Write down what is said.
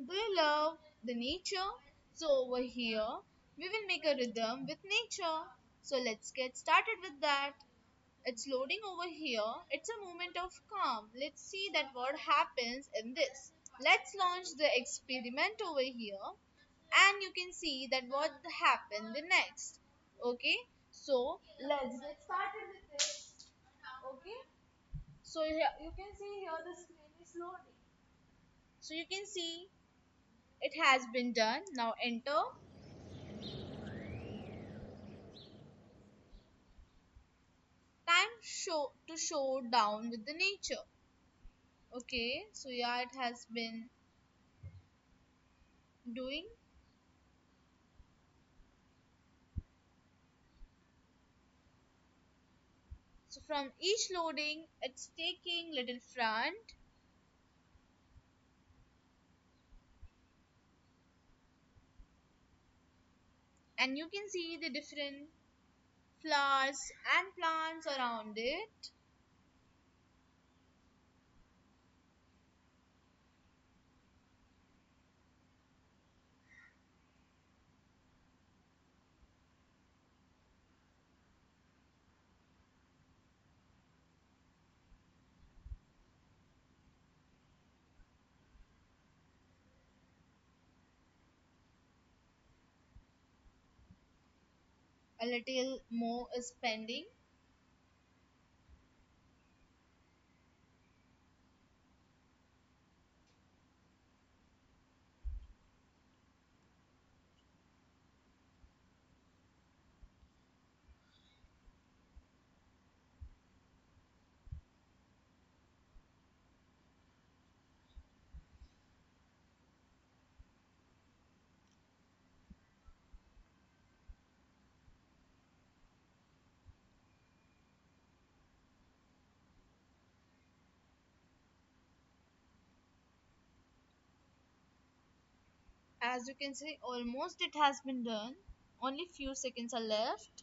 Do you love the nature? So over here, we will make a rhythm with nature. So let's get started with that. It's loading over here. It's a moment of calm. Let's see that what happens in this. Let's launch the experiment over here and you can see that what happened the next. Okay, so let's get started with this. Okay, so here you can see here the screen is loading. So you can see it has been done. Now enter time show down with the nature. Okay, so yeah, it has been doing. So from each loading, it's taking little front and you can see the different flowers and plants around it. A little more is pending. As you can see, almost it has been done. Only few seconds are left.